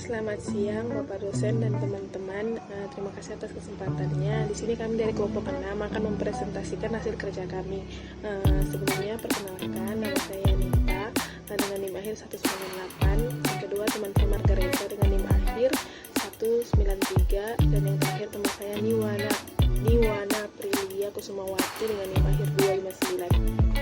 Selamat siang Bapak dosen dan teman-teman. Terima kasih atas kesempatannya. Di sini kami dari kelompok 6 akan mempresentasikan hasil kerja kami. Sebelumnya perkenalkan, nama saya Nita dengan NIM akhir 198. Yang kedua teman saya Margareta dengan NIM akhir 193, dan yang terakhir teman saya Niwana Prilia Kusumawati dengan NIM akhir 259.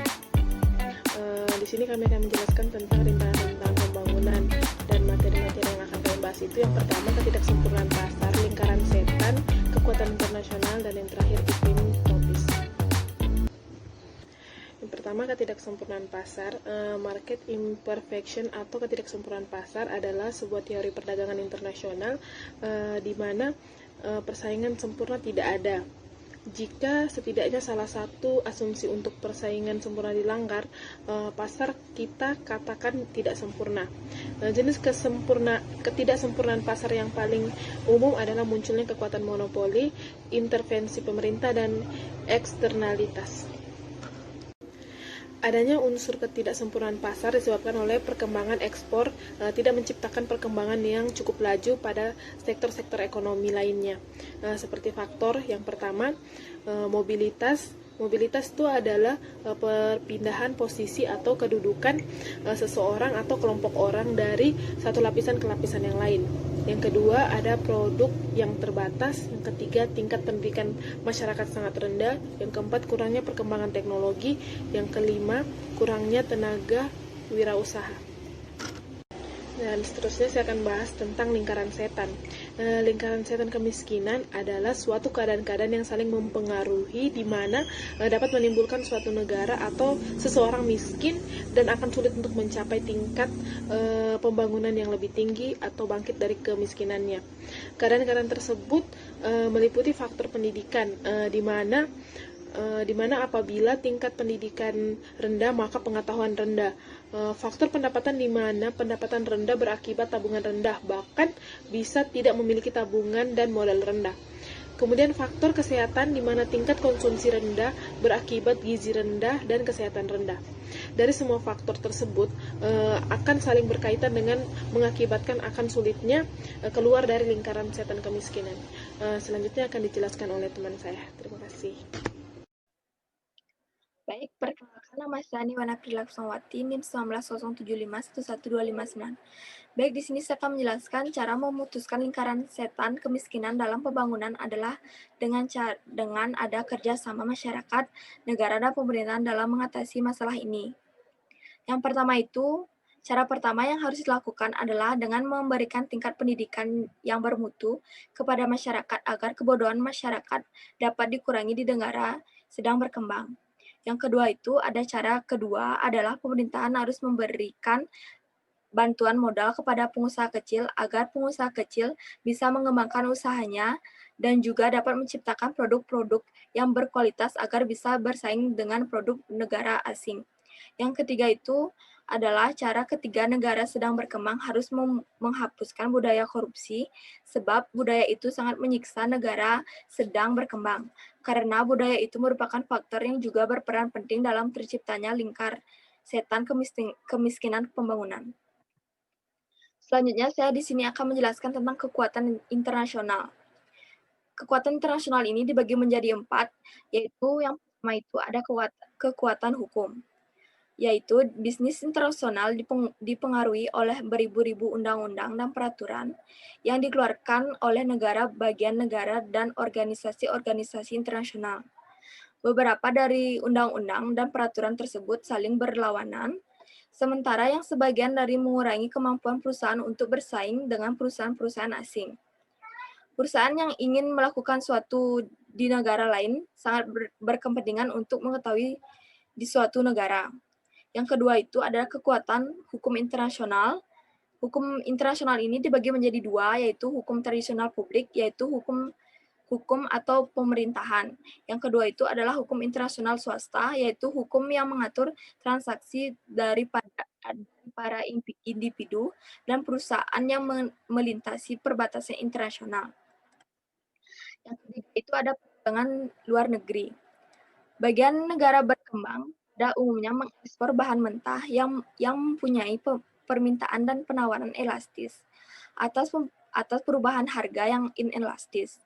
Di sini kami akan menjelaskan tentang rintangan pembangunan dan materi-materi yang akan kami bahas itu. Yang pertama, ketidaksempurnaan pasar, lingkaran setan, kekuatan internasional, dan yang terakhir iklim tropis. Yang pertama, ketidaksempurnaan pasar. Market imperfection atau ketidaksempurnaan pasar adalah sebuah teori perdagangan internasional di mana persaingan sempurna tidak ada. Jika setidaknya salah satu asumsi untuk persaingan sempurna dilanggar, pasar kita katakan tidak sempurna. Jenis ketidaksempurnaan pasar yang paling umum adalah munculnya kekuatan monopoli, intervensi pemerintah, dan eksternalitas. Adanya unsur ketidaksempurnaan pasar disebabkan oleh perkembangan ekspor tidak menciptakan perkembangan yang cukup laju pada sektor-sektor ekonomi lainnya. Seperti faktor yang pertama, mobilitas. Mobilitas itu adalah perpindahan posisi atau kedudukan seseorang atau kelompok orang dari satu lapisan ke lapisan yang lain. Yang kedua, ada produk yang terbatas. Yang ketiga, tingkat pendidikan masyarakat sangat rendah. Yang keempat, kurangnya perkembangan teknologi. Yang kelima, kurangnya tenaga wirausaha. Dan seterusnya saya akan bahas tentang lingkaran setan. Lingkaran setan kemiskinan adalah suatu keadaan-keadaan yang saling mempengaruhi di mana dapat menimbulkan suatu negara atau seseorang miskin dan akan sulit untuk mencapai tingkat pembangunan yang lebih tinggi atau bangkit dari kemiskinannya. Keadaan-keadaan tersebut meliputi faktor pendidikan di mana apabila tingkat pendidikan rendah maka pengetahuan rendah. Faktor pendapatan di mana pendapatan rendah berakibat tabungan rendah, bahkan bisa tidak memiliki tabungan dan modal rendah. Kemudian faktor kesehatan di mana tingkat konsumsi rendah berakibat gizi rendah dan kesehatan rendah. Dari semua faktor tersebut akan saling berkaitan dengan mengakibatkan akan sulitnya keluar dari lingkaran setan kemiskinan. Selanjutnya akan dijelaskan oleh teman saya. Terima kasih. Baik, perkenalkan nama saya Niwana Prilia Kusumawati, NIM 19075111259. Baik, di sini saya akan menjelaskan cara memutuskan lingkaran setan kemiskinan dalam pembangunan adalah dengan ada kerjasama masyarakat, negara, dan pemerintahan dalam mengatasi masalah ini. Yang pertama itu, cara pertama yang harus dilakukan adalah dengan memberikan tingkat pendidikan yang bermutu kepada masyarakat agar kebodohan masyarakat dapat dikurangi di negara sedang berkembang. Yang kedua adalah pemerintahan harus memberikan bantuan modal kepada pengusaha kecil agar pengusaha kecil bisa mengembangkan usahanya dan juga dapat menciptakan produk-produk yang berkualitas agar bisa bersaing dengan produk negara asing. Yang ketiga itu adalah negara sedang berkembang harus menghapuskan budaya korupsi, sebab budaya itu sangat menyiksa negara sedang berkembang, karena budaya itu merupakan faktor yang juga berperan penting dalam terciptanya lingkar setan kemiskinan pembangunan. Selanjutnya, saya di sini akan menjelaskan tentang kekuatan internasional. Kekuatan internasional ini dibagi menjadi 4, yaitu yang pertama itu ada kekuatan hukum, yaitu bisnis internasional dipengaruhi oleh beribu-ribu undang-undang dan peraturan yang dikeluarkan oleh negara, bagian negara, dan organisasi-organisasi internasional. Beberapa dari undang-undang dan peraturan tersebut saling berlawanan, sementara yang sebagian dari mengurangi kemampuan perusahaan untuk bersaing dengan perusahaan-perusahaan asing. Perusahaan yang ingin melakukan suatu di negara lain sangat berkepentingan untuk mengetahui di suatu negara. Yang kedua itu adalah kekuatan hukum internasional. Hukum internasional ini dibagi menjadi 2, yaitu hukum tradisional publik, yaitu hukum atau pemerintahan. Yang kedua itu adalah hukum internasional swasta, yaitu hukum yang mengatur transaksi dari para individu dan perusahaan yang melintasi perbatasan internasional. Yang ketiga itu ada perdagangan luar negeri. Bagian negara berkembang pada umumnya mengekspor bahan mentah yang mempunyai permintaan dan penawaran elastis atas perubahan harga yang inelastis.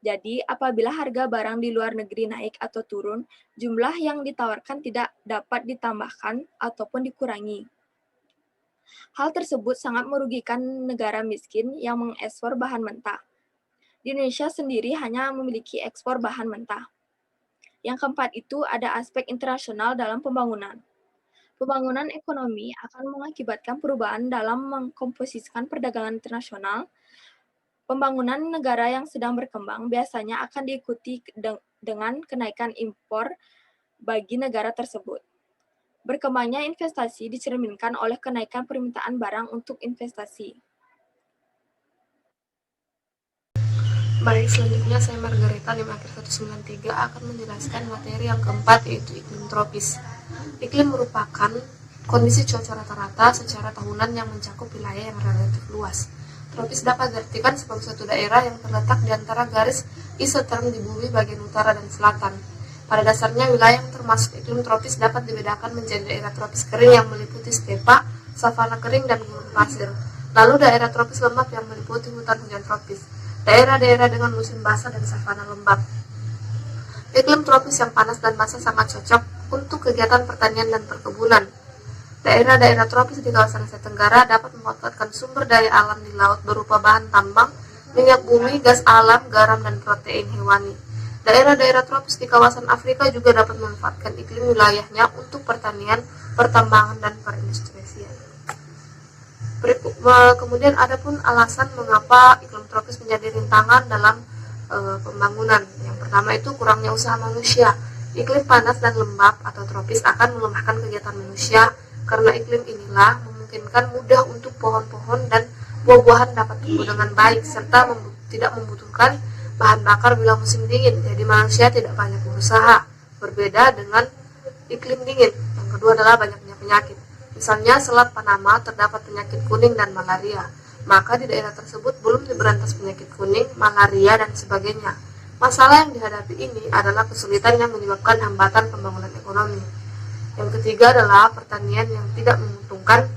Jadi, apabila harga barang di luar negeri naik atau turun, jumlah yang ditawarkan tidak dapat ditambahkan ataupun dikurangi. Hal tersebut sangat merugikan negara miskin yang mengekspor bahan mentah. Di Indonesia sendiri hanya memiliki ekspor bahan mentah. Yang keempat itu ada aspek internasional dalam pembangunan. Pembangunan ekonomi akan mengakibatkan perubahan dalam mengkomposisikan perdagangan internasional. Pembangunan negara yang sedang berkembang biasanya akan diikuti dengan kenaikan impor bagi negara tersebut. Berkembangnya investasi dicerminkan oleh kenaikan permintaan barang untuk investasi. Baik, selanjutnya saya Margareta 5 akhir 193 akan menjelaskan materi yang keempat, yaitu iklim tropis. Iklim merupakan kondisi cuaca rata-rata secara tahunan yang mencakup wilayah yang relatif luas. Tropis dapat diartikan sebagai suatu daerah yang terletak di antara garis isoterm di bumi bagian utara dan selatan. Pada dasarnya, wilayah yang termasuk iklim tropis dapat dibedakan menjadi daerah tropis kering yang meliputi stepa, savana kering, dan gurun pasir. Lalu daerah tropis lembab yang meliputi hutan hujan tropis. Daerah-daerah dengan musim basah dan savana lembab. Iklim tropis yang panas dan basah sangat cocok untuk kegiatan pertanian dan perkebunan. Daerah-daerah tropis di kawasan Asia Tenggara dapat memanfaatkan sumber daya alam di laut berupa bahan tambang, minyak bumi, gas alam, garam, dan protein hewani. Daerah-daerah tropis di kawasan Afrika juga dapat memanfaatkan iklim wilayahnya untuk pertanian, pertambangan, dan perindustriasian. Kemudian ada pun alasan mengapa iklim tropis menjadi rintangan dalam pembangunan. Yang pertama itu kurangnya usaha manusia. Iklim panas dan lembab atau tropis akan melemahkan kegiatan manusia, karena iklim inilah memungkinkan mudah untuk pohon-pohon dan buah-buahan dapat tumbuh dengan baik, serta tidak membutuhkan bahan bakar bila musim dingin, jadi manusia tidak banyak berusaha. Berbeda dengan iklim dingin. Yang kedua adalah banyaknya penyakit. Misalnya Selat Panama terdapat penyakit kuning dan malaria, maka di daerah tersebut belum diberantas penyakit kuning, malaria, dan sebagainya. Masalah yang dihadapi ini adalah kesulitan yang menyebabkan hambatan pembangunan ekonomi. Yang ketiga adalah pertanian yang tidak menguntungkan.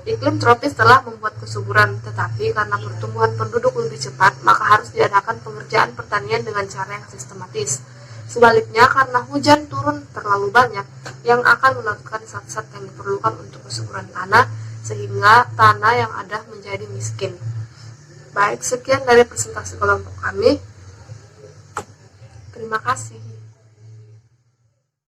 Iklim tropis telah membuat kesuburan, tetapi karena pertumbuhan penduduk lebih cepat, maka harus diadakan pengerjaan pertanian dengan cara yang sistematis. Sebaliknya, karena hujan turun terlalu banyak, yang akan melakukan zat-zat yang diperlukan untuk kesuburan tanah, sehingga tanah yang ada menjadi miskin. Baik, sekian dari presentasi kelompok kami. Terima kasih.